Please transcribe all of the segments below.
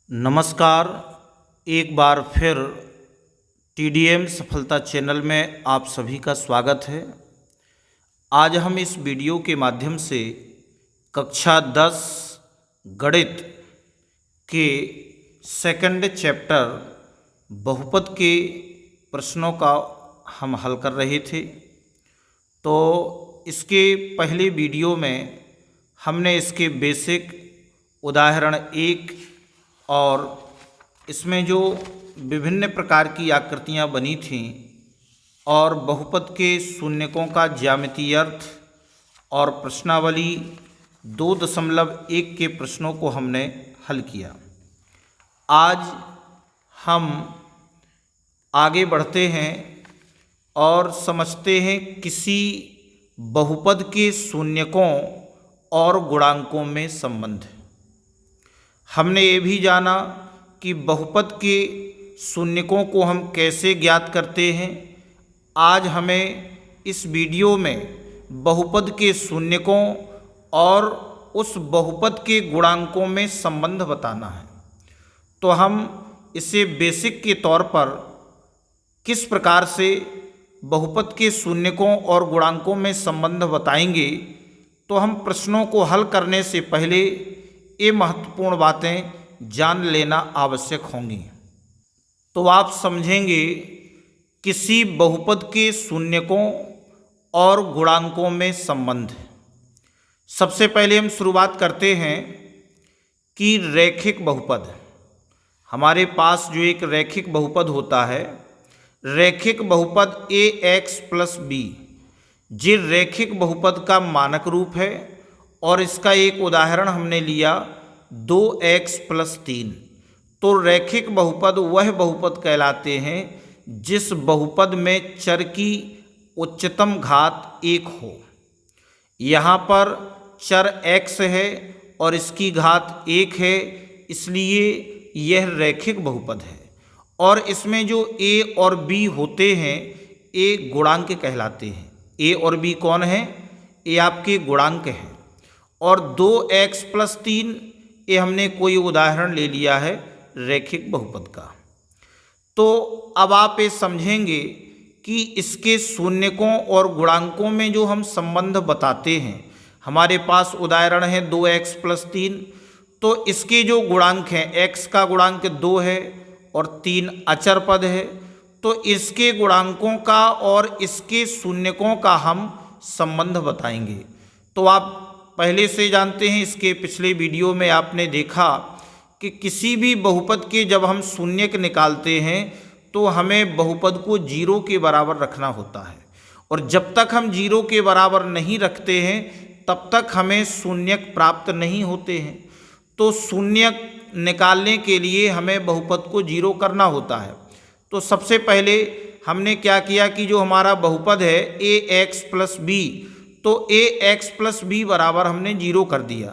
नमस्कार। एक बार फिर टीडीएम सफलता चैनल में आप सभी का स्वागत है। आज हम इस वीडियो के माध्यम से कक्षा 10 गणित के सेकंड चैप्टर बहुपद के प्रश्नों का हम हल कर रहे थे। तो इसके पहले वीडियो में हमने इसके बेसिक उदाहरण 1 और इसमें जो विभिन्न प्रकार की आकृतियाँ बनी थीं और बहुपद के शून्यकों का ज्यामितीय अर्थ और प्रश्नावली 2.1 के प्रश्नों को हमने हल किया। आज हम आगे बढ़ते हैं और समझते हैं किसी बहुपद के शून्यकों और गुणांकों में संबंध। हमने ये भी जाना कि बहुपद के शून्यकों को हम कैसे ज्ञात करते हैं। आज हमें इस वीडियो में बहुपद के शून्यकों और उस बहुपद के गुणांकों में संबंध बताना है। तो हम इसे बेसिक के तौर पर किस प्रकार से बहुपद के शून्यकों और गुणांकों में संबंध बताएंगे, तो हम प्रश्नों को हल करने से पहले ये महत्वपूर्ण बातें जान लेना आवश्यक होंगी। तो आप समझेंगे किसी बहुपद के शून्यकों और गुणांकों में संबंध। सबसे पहले हम शुरुआत करते हैं कि रैखिक बहुपद। हमारे पास जो एक रैखिक बहुपद होता है, रैखिक बहुपद ax + b, ये रैखिक बहुपद का मानक रूप है और इसका एक उदाहरण हमने लिया 2x + 3। तो रैखिक बहुपद वह बहुपद कहलाते हैं जिस बहुपद में चर की उच्चतम घात 1 हो। यहाँ पर चर x है और इसकी घात 1 है, इसलिए यह रैखिक बहुपद है। और इसमें जो a और b होते हैं, a गुणांक कहलाते हैं। a और b कौन है? ये आपके गुणांक हैं। और 2x + 3 ये हमने कोई उदाहरण ले लिया है रैखिक बहुपद का। तो अब आप ये समझेंगे कि इसके शून्यकों और गुणांकों में जो हम संबंध बताते हैं, हमारे पास उदाहरण है 2x + 3। तो इसके जो गुणांक हैं, x का गुणांक 2 है और 3 अचर पद है। तो इसके गुणांकों का और इसके शून्यकों का हम संबंध बताएंगे। तो आप पहले से जानते हैं, इसके पिछले वीडियो में आपने देखा कि किसी भी बहुपद के जब हम शून्यक निकालते हैं तो हमें बहुपद को 0 के बराबर रखना होता है। और जब तक हम 0 के बराबर नहीं रखते हैं तब तक हमें शून्यक प्राप्त नहीं होते हैं। तो शून्यक निकालने के लिए हमें बहुपद को 0 करना होता है। तो सबसे पहले हमने क्या किया कि जो हमारा बहुपद है ax + b, तो ax + b बराबर हमने 0 कर दिया।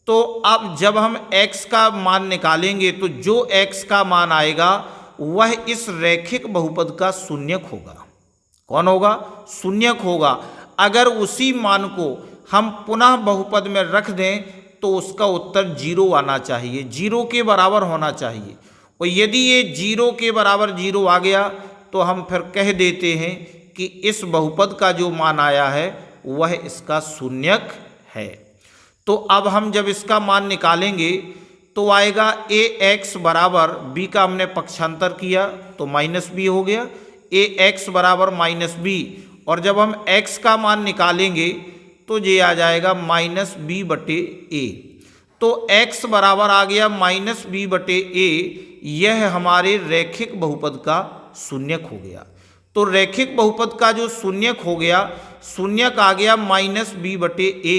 तो अब जब हम x का मान निकालेंगे तो जो x का मान आएगा वह इस रैखिक बहुपद का शून्यक होगा। कौन होगा? शून्यक होगा। अगर उसी मान को हम पुनः बहुपद में रख दें तो उसका उत्तर 0 आना चाहिए, 0 के बराबर होना चाहिए। और यदि ये 0 के बराबर 0 आ गया तो हम फिर कह देते हैं कि इस बहुपद का जो मान आया है वह इसका शून्यक है। तो अब हम जब इसका मान निकालेंगे तो आएगा ax बराबर b का हमने पक्षांतर किया तो -b हो गया, ax बराबर -b। और जब हम x का मान निकालेंगे तो ये आ जाएगा -b/a। तो x बराबर आ गया -b/a। यह हमारे रैखिक बहुपद का शून्यक हो गया। तो रैखिक बहुपद का जो शून्यक हो गया, शून्यक आ गया -b/a।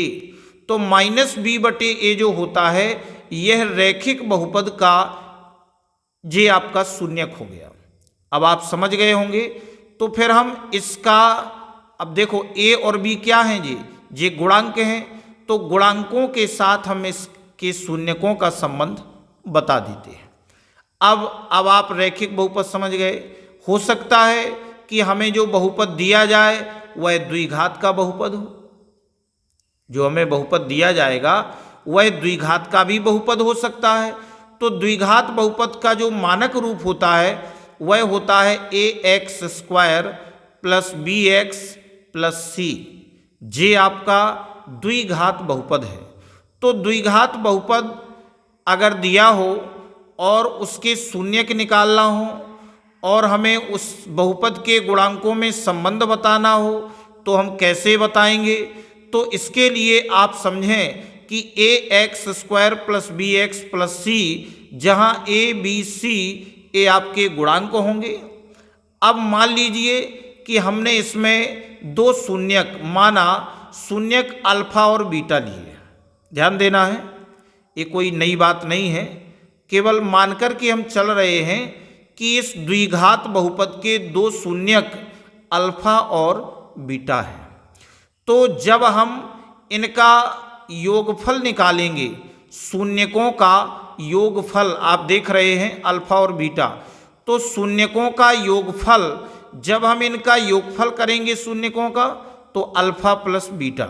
तो -b/a जो होता है यह रैखिक बहुपद का ये आपका शून्यक हो गया। अब आप समझ गए होंगे। तो फिर हम इसका, अब देखो a और b क्या हैं? ये गुणांक हैं। तो गुणांकों के साथ हम इसके शून्यकों का संबंध बता देते हैं। अब आप रैखिक बहुपद समझ गए। हो सकता है कि हमें जो बहुपद दिया जाए वह द्विघात का बहुपद हो। जो हमें बहुपद दिया जाएगा वह द्विघात का भी बहुपद हो सकता है। तो तो द्विघात बहुपद का जो मानक रूप होता है वह होता है ax² plus bx plus c। ये आपका द्विघात बहुपद है। तो द्विघात बहुपद अगर दिया हो और उसके शून्यक निकालना हो और हमें उस बहुपद के गुणांकों में संबंध बताना हो तो हम कैसे बताएंगे? तो इसके लिए आप समझें कि ax² plus bx plus c, जहाँ a b c ये आपके गुणांक होंगे। अब मान लीजिए कि हमने इसमें दो शून्यक माना, शून्यक अल्फा और बीटा लिए। ध्यान देना है, ये कोई नई बात नहीं है, केवल मानकर के हम चल रहे हैं कि इस द्विघात बहुपद के दो शून्यक अल्फा और बीटा है। तो जब हम इनका योगफल निकालेंगे, शून्यकों का योगफल आप देख रहे हैं अल्फा और बीटा, तो शून्यकों का योगफल जब हम इनका योगफल करेंगे शून्यकों का, तो अल्फा प्लस बीटा,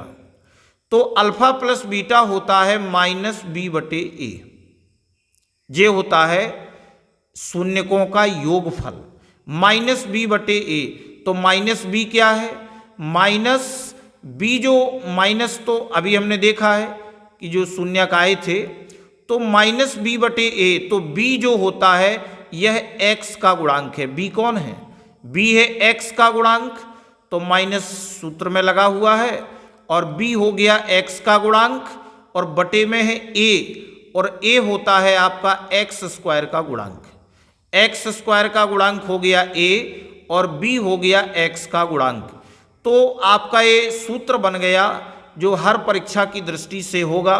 तो अल्फा प्लस बीटा होता है -b/a। ये होता है शून्यकों का योगफल -b/a। तो -b क्या है? -b, जो माइनस तो अभी हमने देखा है कि जो शून्यक आए थे, तो -b/a। तो b जो होता है यह x का गुणांक है। b कौन है? b है x का गुणांक, तो माइनस सूत्र में लगा हुआ है, और b हो गया x का गुणांक और बटे में है a, और a होता है आपका x² का गुणांक। x² का गुणांक हो गया a और b हो गया x का गुणांक। तो आपका ये सूत्र बन गया जो हर परीक्षा की दृष्टि से होगा।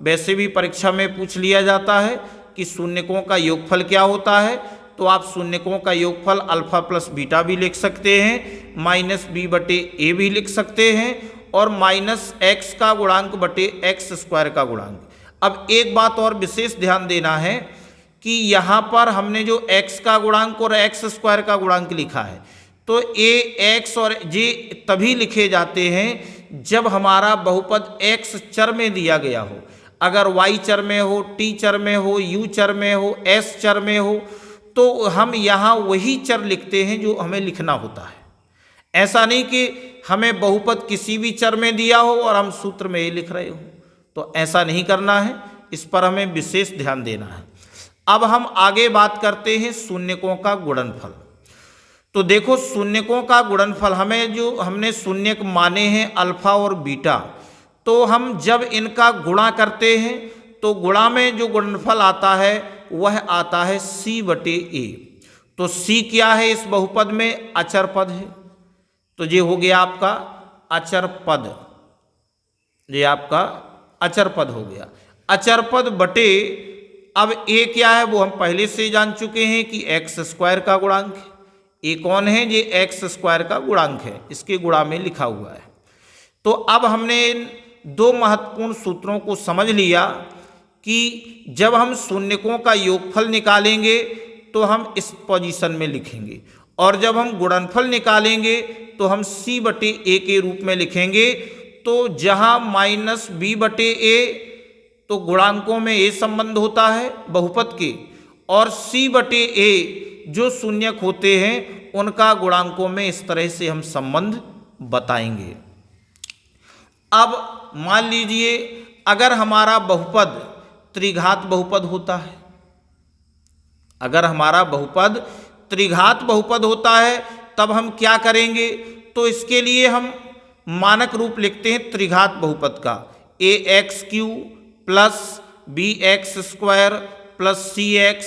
वैसे भी परीक्षा में पूछ लिया जाता है कि शून्यकों का योगफल क्या होता है, तो आप शून्यकों का योगफल अल्फा प्लस बीटा भी लिख सकते हैं, -b/a भी लिख सकते हैं, और -x का गुणांक बटे x² का गुणांक। अब एक बात और विशेष ध्यान देना है कि यहाँ पर हमने जो x का गुणांक और x² का गुणांक लिखा है, तो ये x और ये तभी लिखे जाते हैं जब हमारा बहुपद x चर में दिया गया हो। अगर y चर में हो, t चर में हो, u चर में हो, s चर में हो, तो हम यहाँ वही चर लिखते हैं जो हमें लिखना होता है। ऐसा नहीं कि हमें बहुपद किसी भी चर में दिया हो और हम सूत्र में ये लिख रहे हो, तो ऐसा नहीं करना है, इस पर हमें विशेष ध्यान देना है। अब हम आगे बात करते हैं शून्यकों का गुणनफल। तो देखो शून्यकों का गुणनफल, हमें जो हमने शून्यक माने हैं अल्फा और बीटा, तो हम जब इनका गुणा करते हैं तो गुणा में जो गुणनफल आता है वह आता है c/a। तो c क्या है इस बहुपद में? अचर पद है। तो ये हो गया आपका अचर पद, ये आपका अचर पद हो गया। अचर पद बटे, अब a क्या है वो हम पहले से जान चुके हैं कि x² का गुणांक है। a कौन है? ये x² का गुणांक है, इसके गुणा में लिखा हुआ है। तो अब हमने इन दो महत्वपूर्ण सूत्रों को समझ लिया कि जब हम शून्यकों का योगफल निकालेंगे तो हम इस पोजीशन में लिखेंगे, और जब हम गुणनफल निकालेंगे तो हम c/a के रूप में लिखेंगे। तो जहाँ -b/a, तो गुणांकों में a संबंध होता है बहुपद के, और c/a जो शून्यक होते हैं उनका गुणांकों में इस तरह से हम संबंध बताएंगे। अब मान लीजिए अगर हमारा बहुपद त्रिघात बहुपद होता है, अगर हमारा बहुपद त्रिघात बहुपद होता है तब हम क्या करेंगे? तो इसके लिए हम मानक रूप लिखते हैं त्रिघात बहुपद का, ax³ plus bx² plus cx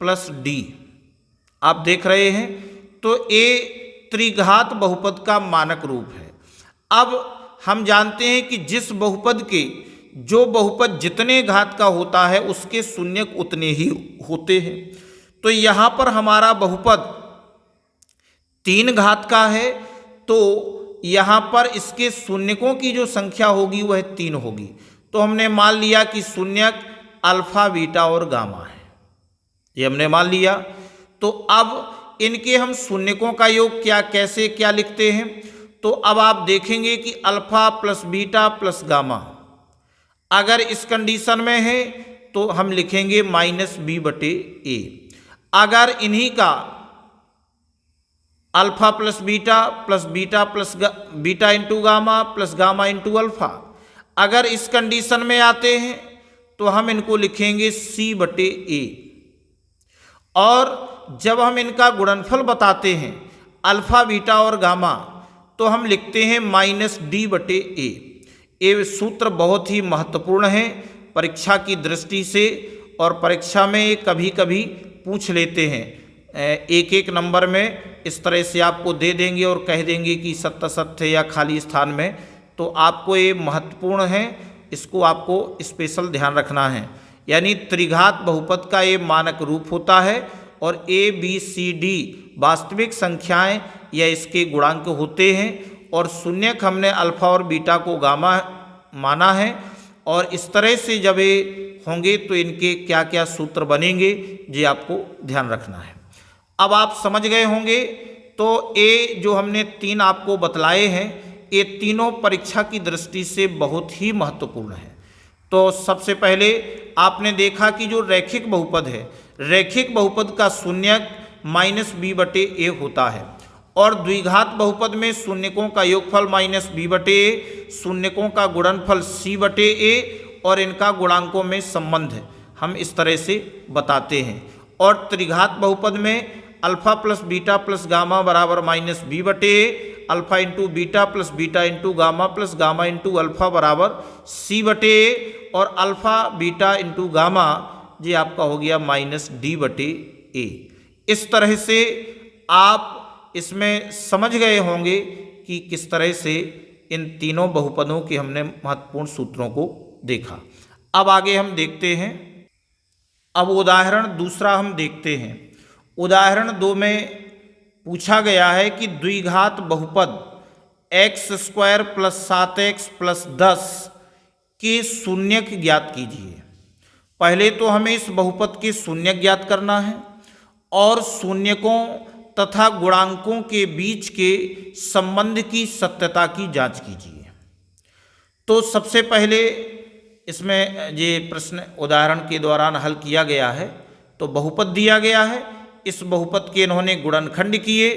plus d। आप देख रहे हैं, तो a त्रिघात बहुपद का मानक रूप है। अब हम जानते हैं कि जिस बहुपद के जो बहुपद जितने घात का होता है उसके शून्यक उतने ही होते हैं। तो यहाँ पर हमारा बहुपद 3 घात का है, तो यहाँ पर इसके शून्यकों की जो संख्या होगी वह 3 होगी। तो हमने मान लिया कि शून्यक अल्फा, बीटा और गामा है, ये हमने मान लिया। तो अब इनके हम शून्यकों का योग कैसे लिखते हैं? तो अब आप देखेंगे कि alpha plus beta plus gamma अगर इस कंडीशन में है तो हम लिखेंगे -b/a। अगर इन्हीं का alpha plus beta plus beta into gamma plus gamma into alpha, अगर इस कंडीशन में आते हैं तो हम इनको लिखेंगे c/a। और जब हम इनका गुणनफल बताते हैं अल्फा बीटा और गामा तो हम लिखते हैं -d/a। ये सूत्र बहुत ही महत्वपूर्ण है परीक्षा की दृष्टि से, और परीक्षा में ये कभी कभी पूछ लेते हैं, एक एक नंबर में इस तरह से आपको दे देंगे और कह देंगे कि सत्य सत्य या खाली स्थान में। तो आपको ये महत्वपूर्ण है, इसको आपको स्पेशल ध्यान रखना है। यानी त्रिघात बहुपद का ये मानक रूप होता है और ABCD वास्तविक संख्याएं या इसके गुणांक होते हैं, और शून्यक हमने अल्फा और बीटा को गामा माना है। और इस तरह से जब ये होंगे तो इनके क्या क्या सूत्र बनेंगे ये आपको ध्यान रखना है। अब आप समझ गए होंगे। तो ये जो हमने 3 आपको बतलाए हैं ये तीनों परीक्षा की दृष्टि से बहुत ही महत्वपूर्ण है। तो सबसे पहले आपने देखा कि जो रैखिक बहुपद है, रैखिक बहुपद का शून्यक -b/a होता है, और द्विघात बहुपद में शून्यकों का योगफल -b/a, शून्यकों का गुणनफल c/a, और इनका गुणांकों में संबंध हम इस तरह से बताते हैं। और त्रिघात बहुपद में alpha plus beta plus gamma बराबर -b/a, alpha into beta plus beta into gamma plus gamma into alpha बराबर c/a, और अल्फा बीटा इंटू गामा ये आपका हो गया -d/a। इस तरह से आप इसमें समझ गए होंगे कि किस तरह से इन तीनों बहुपदों के हमने महत्वपूर्ण सूत्रों को देखा। अब आगे हम देखते हैं। अब उदाहरण दूसरा हम देखते हैं। उदाहरण 2 में पूछा गया है कि द्विघात बहुपद x² + 7x + 10 के शून्यक ज्ञात कीजिए। पहले तो हमें इस बहुपद के शून्यक ज्ञात करना है और शून्यकों तथा गुणांकों के बीच के संबंध की सत्यता की जांच कीजिए। तो सबसे पहले इसमें ये प्रश्न उदाहरण के दौरान हल किया गया है। तो बहुपद दिया गया है, इस बहुपद के इन्होंने गुणनखंड किए।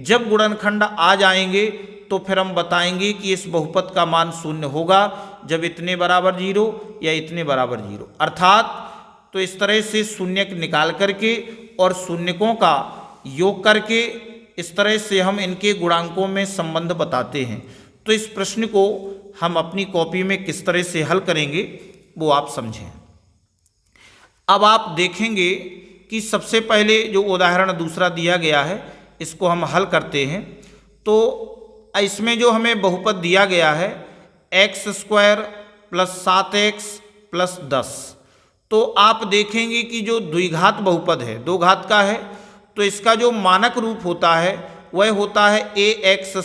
जब गुणनखंड आ जाएंगे तो फिर हम बताएंगे कि इस बहुपद का मान शून्य होगा जब इतने बराबर 0 या इतने बराबर 0, अर्थात तो इस तरह से शून्यक निकाल करके और शून्यकों का योग करके इस तरह से हम इनके गुणांकों में संबंध बताते हैं। तो इस प्रश्न को हम अपनी कॉपी में किस तरह से हल करेंगे वो आप समझें। अब आप देखेंगे कि सबसे पहले जो उदाहरण दूसरा दिया गया है इसको हम हल करते हैं। तो इसमें जो हमें बहुपद दिया गया है x² + 7x + 10, तो आप देखेंगे कि जो द्विघात बहुपद है, 2 घात का है, तो इसका जो मानक रूप होता है वह होता है ax²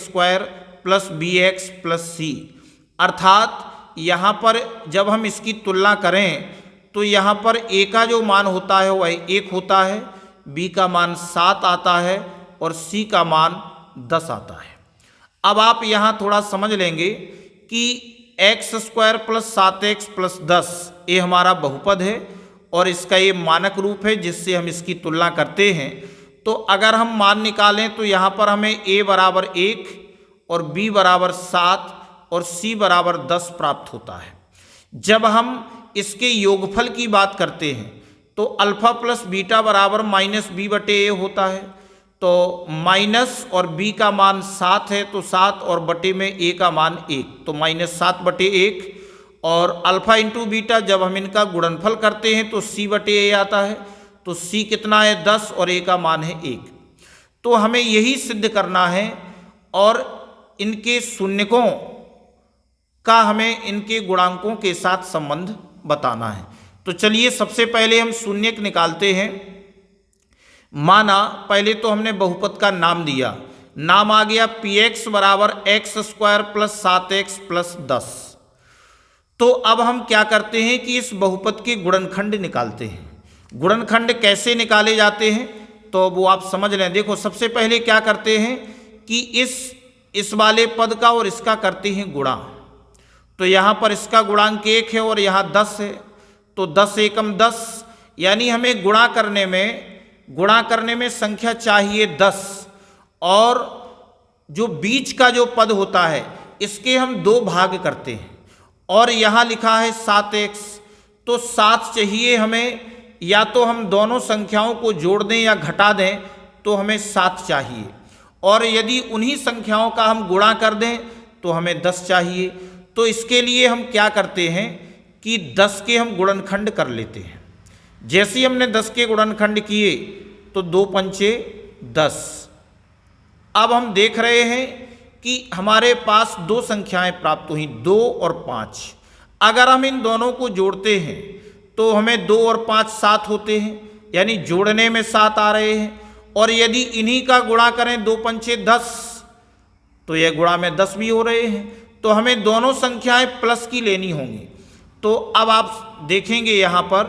+ bx + c, अर्थात यहाँ पर जब हम इसकी तुलना करें तो यहाँ पर a का जो मान होता है वह 1 होता है, b का मान 7 आता है और c का मान 10 आता है। अब आप यहाँ थोड़ा समझ लेंगे कि x² + 7x + 10 ये हमारा बहुपद है और इसका ये मानक रूप है जिससे हम इसकी तुलना करते हैं। तो अगर हम मान निकालें तो यहाँ पर हमें a बराबर 1 और b बराबर 7 और c बराबर 10 प्राप्त होता है। जब हम इसके योगफल की बात करते हैं तो अल्फा प्लस बीटा बराबर -b/a होता है। तो माइनस और b का मान 7 है तो 7 और बटे में a का मान 1, तो -7/1। और अल्फा इंटू बीटा जब हम इनका गुणनफल करते हैं तो c/a आता है, तो c कितना है 10 और a का मान है 1। तो हमें यही सिद्ध करना है और इनके शून्यकों का हमें इनके गुणांकों के साथ संबंध बताना है। तो चलिए सबसे पहले हम शून्यक निकालते हैं। माना पहले तो हमने बहुपद का नाम दिया, नाम आ गया px बराबर x² + 7x + 10। तो अब हम क्या करते हैं कि इस बहुपद के गुणनखंड निकालते हैं। गुणनखंड कैसे निकाले जाते हैं तो वो आप समझ लें। देखो सबसे पहले क्या करते हैं कि इस वाले पद का और इसका करते हैं गुणा। तो यहाँ पर इसका गुणांक 1 है और यहाँ 10 है, तो 10 एकम 10, यानी हमें गुणा करने में संख्या चाहिए 10, और जो बीच का जो पद होता है इसके हम 2 भाग करते हैं, और यहाँ लिखा है 7x, तो 7 चाहिए हमें, या तो हम दोनों संख्याओं को जोड़ दें या घटा दें तो हमें 7 चाहिए, और यदि उन्हीं संख्याओं का हम गुणा कर दें तो हमें 10 चाहिए। तो इसके लिए हम क्या करते हैं कि 10 के हम गुणनखंड कर लेते हैं। जैसे ही हमने 10 के गुणनखंड किए तो 2 पंचे 10। अब हम देख रहे हैं कि हमारे पास 2 संख्याएं प्राप्त हुई, 2 और 5। अगर हम इन दोनों को जोड़ते हैं तो हमें 2 और 5 7 होते हैं, यानी जोड़ने में 7 आ रहे हैं, और यदि इन्हीं का गुणा करें 2 पंचे 10, तो यह गुणा में 10 भी हो रहे हैं। तो हमें दोनों संख्याएं प्लस की लेनी होंगी। तो अब आप देखेंगे यहाँ पर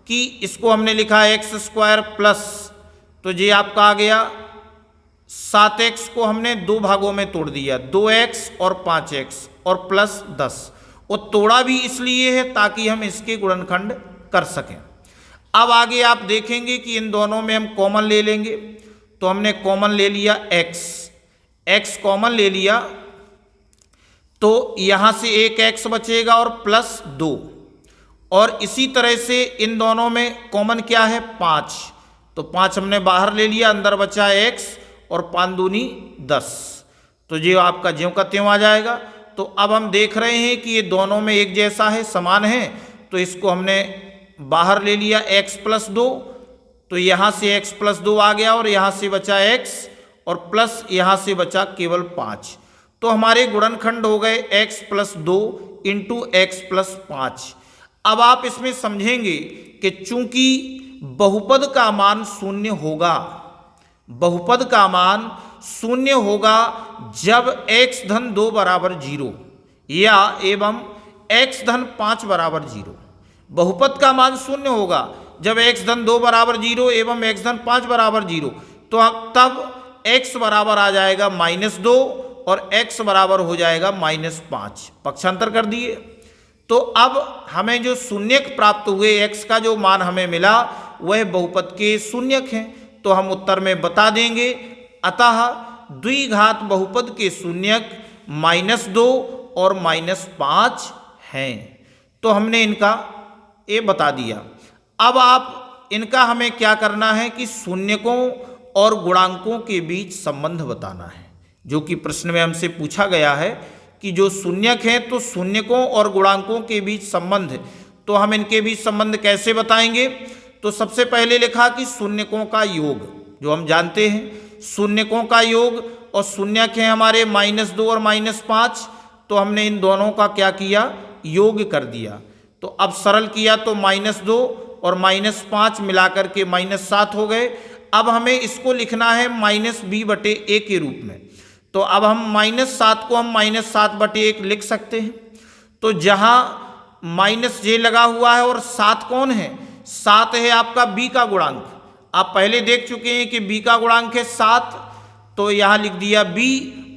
कि इसको हमने लिखा एक्स स्क्वायर प्लस, तो ये आपका आ गया 7x को हमने 2 भागों में तोड़ दिया, 2x और 5x और प्लस 10, और तोड़ा भी इसलिए है ताकि हम इसके गुणनखंड कर सकें। अब आगे आप देखेंगे कि इन दोनों में हम कॉमन ले लेंगे, तो हमने कॉमन ले लिया x कॉमन ले लिया, तो यहाँ से एक x बचेगा और प्लस 2, और इसी तरह से इन दोनों में कॉमन क्या है 5, तो 5 हमने बाहर ले लिया, अंदर बचा x और 5 दूनी 10, तो ये आपका ज्यों का त्यों आ जाएगा। तो अब हम देख रहे हैं कि ये दोनों में एक जैसा है, समान है, तो इसको हमने बाहर ले लिया x प्लस 2, तो यहाँ से x प्लस 2 आ गया, और यहाँ से बचा x और प्लस यहाँ से बचा केवल 5, तो हमारे गुणनखंड हो गए x plus 2 into x plus 5। अब आप इसमें समझेंगे कि चूंकि बहुपद का मान शून्य होगा, बहुपद का मान शून्य होगा जब x धन 2 बराबर 0 या एवं x धन 5 बराबर 0। बहुपद का मान शून्य होगा जब x धन 2 बराबर 0 एवं x धन 5 बराबर 0, तो तब x बराबर आ जाएगा -2 और x बराबर हो जाएगा -5। पक्षांतर कर दिए, तो अब हमें जो शून्यक प्राप्त हुए, x का जो मान हमें मिला वह बहुपद के शून्यक हैं, तो हम उत्तर में बता देंगे। अतः द्विघात बहुपद के शून्यक -2 और -5 हैं। तो हमने इनका ये बता दिया। अब आप इनका हमें क्या करना है कि शून्यकों और गुणांकों के बीच संबंध बताना है, जो कि प्रश्न में हमसे पूछा गया है कि जो शून्यक हैं तो शून्यकों और गुणांकों के बीच संबंध, तो हम इनके बीच संबंध कैसे बताएंगे। तो सबसे पहले लिखा कि शून्यकों का योग, जो हम जानते हैं शून्यकों का योग, और शून्यक हैं हमारे -2 और -5, तो हमने इन दोनों का क्या किया, योग कर दिया। तो अब सरल किया तो -2 और -5 मिलाकर के -7 हो गए। अब हमें इसको लिखना है -b/a के रूप में, तो अब हम -7 को हम -7/1 लिख सकते हैं। तो जहाँ -j लगा हुआ है और 7 कौन है, 7 है आपका b का गुणांक। आप पहले देख चुके हैं कि b का गुणांक है 7, तो यहाँ लिख दिया b,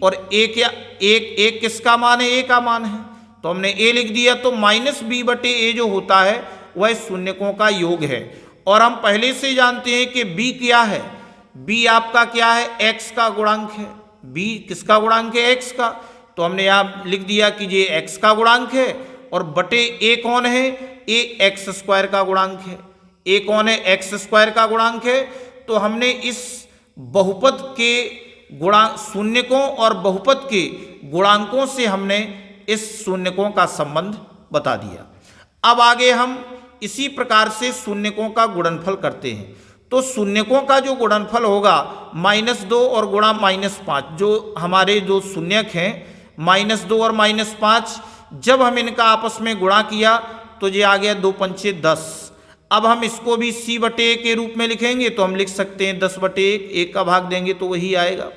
और एक किसका मान है, a का मान है, तो हमने a लिख दिया। तो -b/a जो होता है वह शून्यकों का योग है, और हम पहले से जानते हैं कि b क्या है, b आपका क्या है, x का गुणांक है। b किसका गुणांक है, x का, तो हमने यहाँ लिख दिया कि ये x का गुणांक है, और बटे a कौन है, a x² का गुणांक है। a कौन है, x² का गुणांक है। तो हमने इस बहुपद के गुणांक, शून्यकों और बहुपद के गुणांकों से हमने इस शून्यकों का संबंध बता दिया। अब आगे हम इसी प्रकार से शून्यकों का गुणनफल करते हैं। तो शून्यकों का जो गुणनफल होगा -2 और गुणा -5, जो हमारे जो शून्यक हैं -2 और -5, जब हम इनका आपस में गुणा किया तो ये आ गया 2 पंचे 10। अब हम इसको भी c/a के रूप में लिखेंगे, तो हम लिख सकते हैं 10/1, 1 का भाग देंगे तो वही आएगा,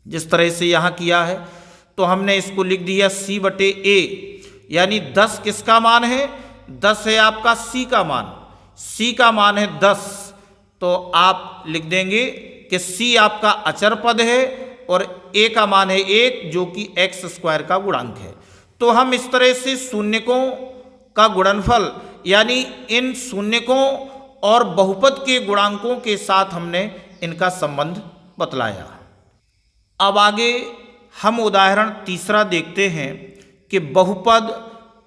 जिस तरह से यहाँ किया है। तो हमने इसको लिख दिया c/a, यानी 10 किसका मान है, 10 है आपका c का मान, c का मान है 10, तो आप लिख देंगे कि c आपका अचर पद है और a का मान है 1, जो कि x² का गुणांक है। तो हम इस तरह से शून्यकों का गुणनफल यानी इन शून्यकों और बहुपद के गुणांकों के साथ हमने इनका संबंध बतलाया। अब आगे हम उदाहरण तीसरा देखते हैं कि बहुपद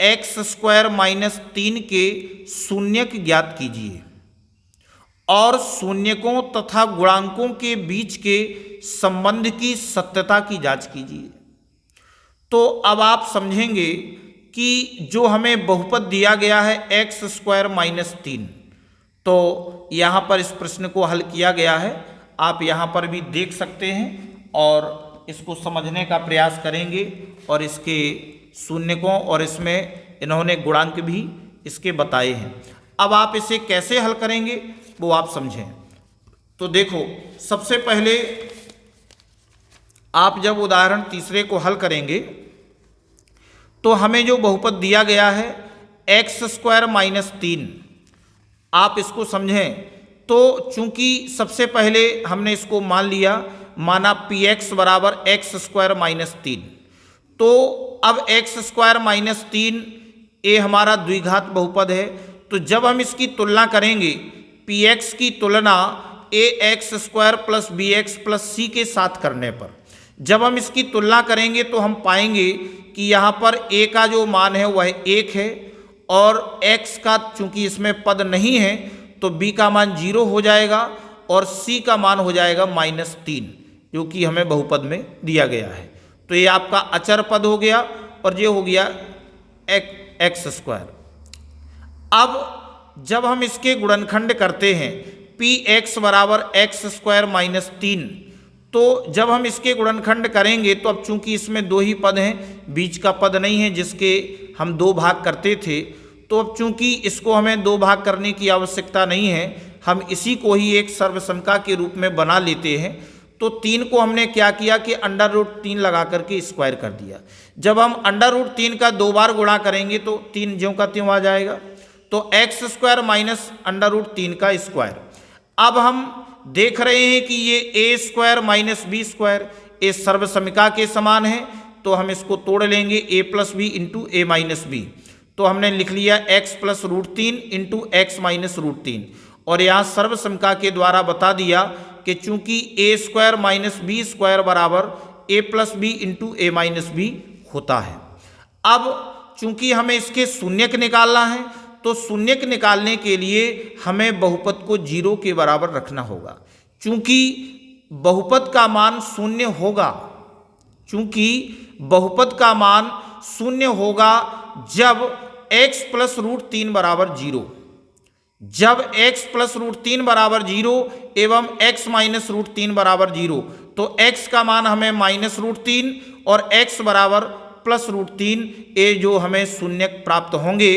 x² माइनस 3 के शून्यक ज्ञात कीजिए और शून्यकों तथा गुणांकों के बीच के संबंध की सत्यता की जांच कीजिए। तो अब आप समझेंगे कि जो हमें बहुपद दिया गया है x² माइनस 3, तो यहाँ पर इस प्रश्न को हल किया गया है। आप यहाँ पर भी देख सकते हैं और इसको समझने का प्रयास करेंगे और इसके शून्यकों और इसमें इन्होंने गुणांक भी इसके बताए हैं। अब आप इसे कैसे हल करेंगे वो आप समझें। तो देखो, सबसे पहले आप जब उदाहरण तीसरे को हल करेंगे तो हमें जो बहुपद दिया गया है x² माइनस 3, आप इसको समझें। तो चूंकि सबसे पहले हमने इसको मान लिया, माना px बराबर x² माइनस 3, तो अब x² माइनस 3 ये हमारा द्विघात बहुपद है। तो जब हम इसकी तुलना करेंगे px की तुलना ax² plus bx plus c के साथ करने पर, जब हम इसकी तुलना करेंगे तो हम पाएंगे कि यहाँ पर a का जो मान है वह 1 है और x का चूंकि इसमें पद नहीं है तो b का मान 0 हो जाएगा और c का मान हो जाएगा -3, जो कि हमें बहुपद में दिया गया है। तो ये आपका अचर पद हो गया और ये हो गया x²। अब जब हम इसके गुणनखंड करते हैं px बराबर x² माइनस 3, तो जब हम इसके गुणनखंड करेंगे तो अब चूंकि इसमें दो ही पद हैं, बीच का पद नहीं है जिसके हम दो भाग करते थे, तो अब चूंकि इसको हमें दो भाग करने की आवश्यकता नहीं है, हम इसी को ही एक सर्वसंख्या के रूप में बना लेते हैं। तो 3 को हमने क्या किया कि √3 लगा करके स्क्वायर कर दिया। जब हम √3 का 2 बार गुणा करेंगे तो 3 ज्यों का त्यों आ जाएगा, तो x² माइनस √3 का स्क्वायर। अब हम देख रहे हैं कि ये a² माइनस b² ये सर्वसमीका के समान है, तो हम इसको तोड़ लेंगे a plus B into a minus B. तो हमने लिख लिया x plus √3 into x minus √3, और यहाँ सर्वसमीका के द्वारा बता दिया कि चूंकि a² माइनस b² बराबर a plus B into a minus B होता है। अब चूंकि हमें इसके शून्यक निकालना है, तो शून्यक निकालने के लिए हमें बहुपद को 0 के बराबर रखना होगा। चूंकि बहुपद का मान शून्य होगा, चूंकि बहुपद का मान शून्य होगा जब x प्लस √3 बराबर 0, जब x प्लस √3 बराबर 0 एवं x माइनस √3 बराबर 0, तो x का मान हमें -√3 और x बराबर प्लस √3 ये जो हमें शून्यक प्राप्त होंगे।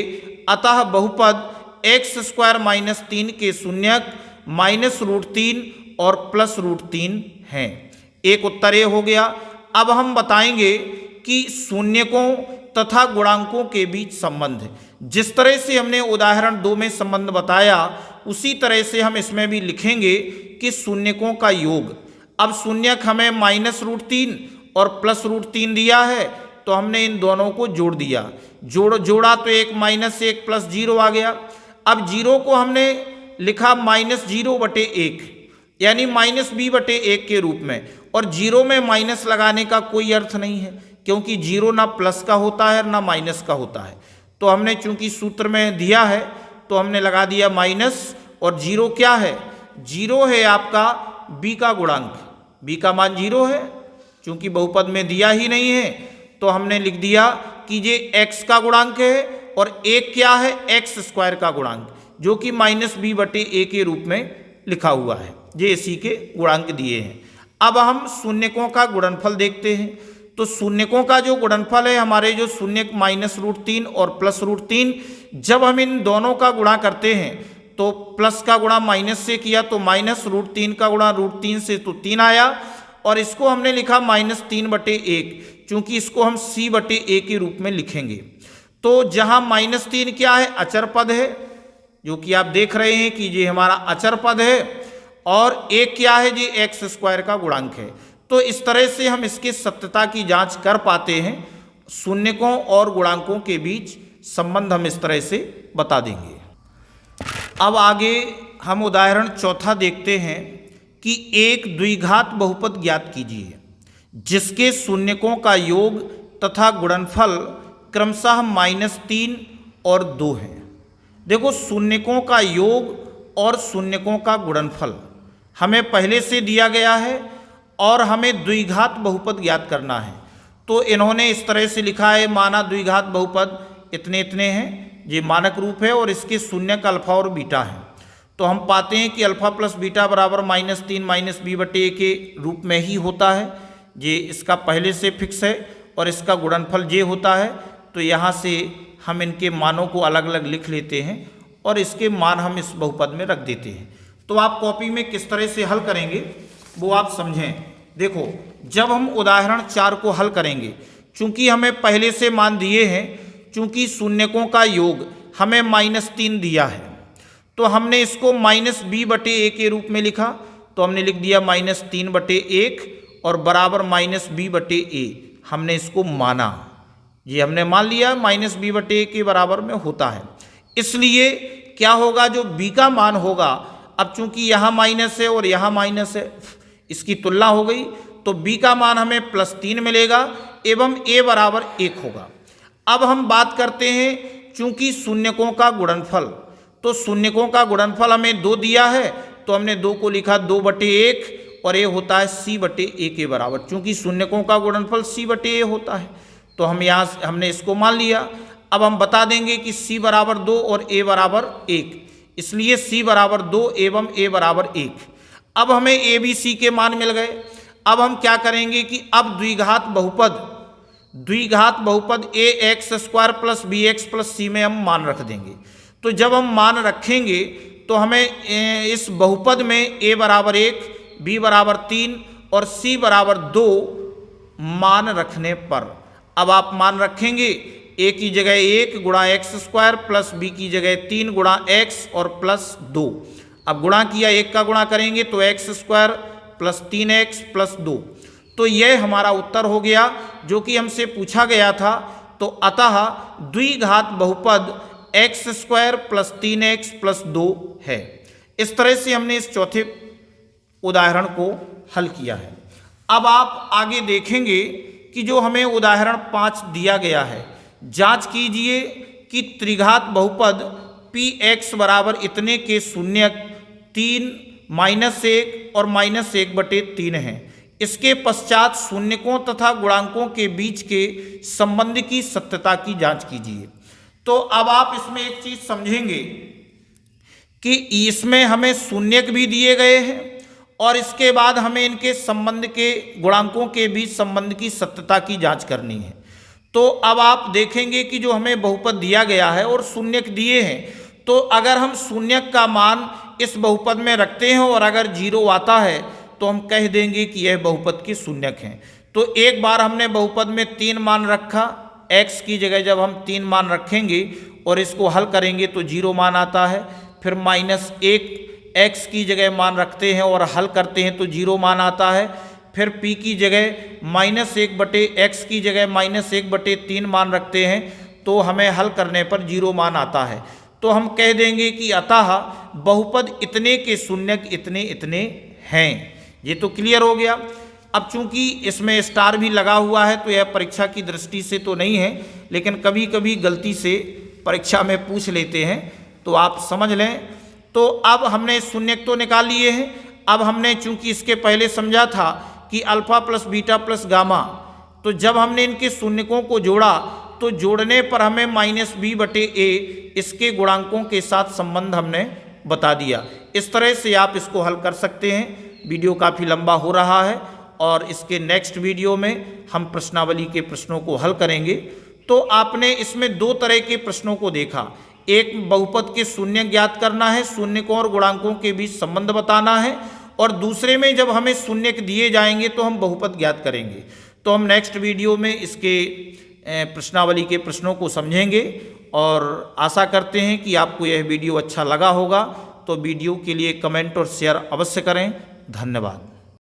अतः बहुपद x² माइनस 3 के शून्यक -√3 और प्लस √3 हैं। एक उत्तर ये हो गया। अब हम बताएंगे कि शून्यकों तथा गुणांकों के बीच संबंध। जिस तरह से हमने उदाहरण 2 में संबंध बताया, उसी तरह से हम इसमें भी लिखेंगे कि शून्यकों का योग। अब शून्यक हमें -√3 और प्लस √3 दिया है, तो हमने इन दोनों को जोड़ दिया, जोड़ा तो एक -1 प्लस 0 आ गया। अब 0 को हमने लिखा -0/1 यानी -b/1 के रूप में, और 0 में माइनस लगाने का कोई अर्थ नहीं है, क्योंकि 0 ना प्लस का होता है ना माइनस का होता है। तो हमने चूंकि सूत्र में दिया है तो हमने लगा दिया माइनस, और 0 क्या है, 0 है आपका b का गुणांक, b का मान 0 है। चूंकि बहुपद में दिया ही नहीं है तो हमने लिख दिया कि ये x का गुणांक है, और 1 क्या है, x² का गुणांक, जो कि -b/a के रूप में लिखा हुआ है। ये इसी के गुणांक दिए हैं। अब हम शून्यकों का गुणनफल देखते हैं। तो शून्यकों का जो गुणनफल है, हमारे जो शून्यक -√3 और प्लस √3, जब हम इन दोनों का गुणा करते हैं तो प्लस का गुणा माइनस से किया तो -√3 का गुणा √3 से तो 3 आया, और इसको हमने लिखा -3/1, चूंकि इसको हम c/a के रूप में लिखेंगे। तो जहां -3 क्या है, अचर पद है, जो कि आप देख रहे हैं कि ये हमारा अचर पद है, और 1 क्या है, ये x² का गुणांक है। तो इस तरह से हम इसकी सत्यता की जांच कर पाते हैं शून्यकों और गुणांकों के बीच संबंध हम इस तरह से बता देंगे। अब आगे हम उदाहरण चौथा देखते हैं कि एक द्विघात बहुपद ज्ञात कीजिए जिसके शून्यकों का योग तथा गुणनफल क्रमशः -3 और 2 है। देखो, शून्यकों का योग और शून्यकों का गुणनफल हमें पहले से दिया गया है और हमें द्विघात बहुपद ज्ञात करना है। तो इन्होंने इस तरह से लिखा है, माना द्विघात बहुपद इतने इतने हैं, ये मानक रूप है और इसके शून्यक अल्फा और बीटा है। तो हम पाते हैं कि अल्फा प्लस बीटा बराबर -3 -b/a के रूप में ही होता है। ये इसका पहले से फिक्स है और इसका गुणनफल ये होता है। तो यहाँ से हम इनके मानों को अलग अलग लिख लेते हैं और इसके मान हम इस बहुपद में रख देते हैं। तो आप कॉपी में किस तरह से हल करेंगे वो आप समझें। देखो, जब हम उदाहरण 4 को हल करेंगे, चूंकि हमें पहले से मान दिए हैं, चूंकि शून्यकों का योग हमें -3 दिया है, तो हमने इसको -b/a के रूप में लिखा। तो हमने लिख दिया -3/1 और बराबर -b/a। हमने इसको माना, ये हमने मान लिया -b/a के बराबर में होता है। इसलिए क्या होगा, जो b का मान होगा, अब चूंकि यहाँ माइनस है और यहाँ माइनस है, इसकी तुलना हो गई, तो b का मान हमें +3 मिलेगा एवं a बराबर 1 होगा। अब हम बात करते हैं, चूंकि शून्यकों का गुणनफल, तो शून्यकों का गुणनफल हमें 2 दिया है, तो हमने 2 को लिखा 2/1 और ये होता है c/a के बराबर। चूंकि शून्यकों का गुणनफल c/a होता है, तो हम यहाँ हमने इसको मान लिया। अब हम बता देंगे कि c बराबर 2 और a बराबर 1, इसलिए c बराबर 2 एवं a बराबर 1। अब हमें a b c के मान मिल गए। अब हम क्या करेंगे कि अब द्विघात बहुपद ax² + bx + c में हम मान रख देंगे। तो जब हम मान रखेंगे तो हमें इस बहुपद में a बराबर 1, b बराबर 3 और c बराबर 2 मान रखने पर, अब आप मान रखेंगे a की जगह 1 गुणा x² प्लस b की जगह 3 गुणा x और प्लस 2। अब गुणा किया, 1 का गुणा करेंगे तो x² प्लस 3x प्लस 2। तो यह हमारा उत्तर हो गया जो कि हमसे पूछा गया था। तो अतः द्विघात बहुपद x² प्लस 3x प्लस 2 है। इस तरह से हमने इस चौथे उदाहरण को हल किया है। अब आप आगे देखेंगे कि जो हमें उदाहरण 5 दिया गया है, जांच कीजिए कि त्रिघात बहुपद px बराबर इतने के शून्यक 3 -1 और -1/3 हैं। इसके पश्चात शून्यकों तथा गुणांकों के बीच के संबंध की सत्यता की जांच कीजिए। तो अब आप इसमें एक चीज समझेंगे कि इसमें हमें शून्यक भी दिए गए हैं और इसके बाद हमें इनके संबंध के गुणांकों के बीच संबंध की सत्यता की जांच करनी है। तो अब आप देखेंगे कि जो हमें बहुपद दिया गया है और शून्यक दिए हैं, तो अगर हम शून्यक का मान इस बहुपद में रखते हैं और अगर 0 आता है तो हम कह देंगे कि यह बहुपद के शून्यक हैं। तो एक बार हमने बहुपद में 3 मान रखा, x की जगह जब हम 3 मान रखेंगे और इसको हल करेंगे तो 0 मान आता है। फिर -1 x की जगह मान रखते हैं और हल करते हैं तो 0 मान आता है। फिर p की जगह -1/x की जगह -1/3 मान रखते हैं तो हमें हल करने पर 0 मान आता है। तो हम कह देंगे कि अतः बहुपद इतने के शून्यक इतने इतने हैं। ये तो क्लियर हो गया। अब चूंकि इसमें स्टार भी लगा हुआ है तो यह परीक्षा की दृष्टि से तो नहीं है, लेकिन कभी कभी गलती से परीक्षा में पूछ लेते हैं, तो आप समझ लें। तो अब हमने शून्यक तो निकाल लिए हैं। अब हमने चूंकि इसके पहले समझा था कि alpha plus beta plus gamma, तो जब हमने इनके शून्यकों को जोड़ा तो जोड़ने पर हमें -b/a इसके गुणांकों के साथ संबंध हमने बता दिया। इस तरह से आप इसको हल कर सकते हैं। वीडियो काफ़ी लंबा हो रहा है और इसके नेक्स्ट वीडियो में हम प्रश्नावली के प्रश्नों को हल करेंगे। तो आपने इसमें 2 तरह के प्रश्नों को देखा। एक बहुपद के शून्य ज्ञात करना है, शून्यकों और गुणांकों के बीच संबंध बताना है, और दूसरे में जब हमें शून्यक दिए जाएंगे तो हम बहुपद ज्ञात करेंगे। तो हम नेक्स्ट वीडियो में इसके प्रश्नावली के प्रश्नों को समझेंगे और आशा करते हैं कि आपको यह वीडियो अच्छा लगा होगा। तो वीडियो के लिए कमेंट और शेयर अवश्य करें। धन्यवाद।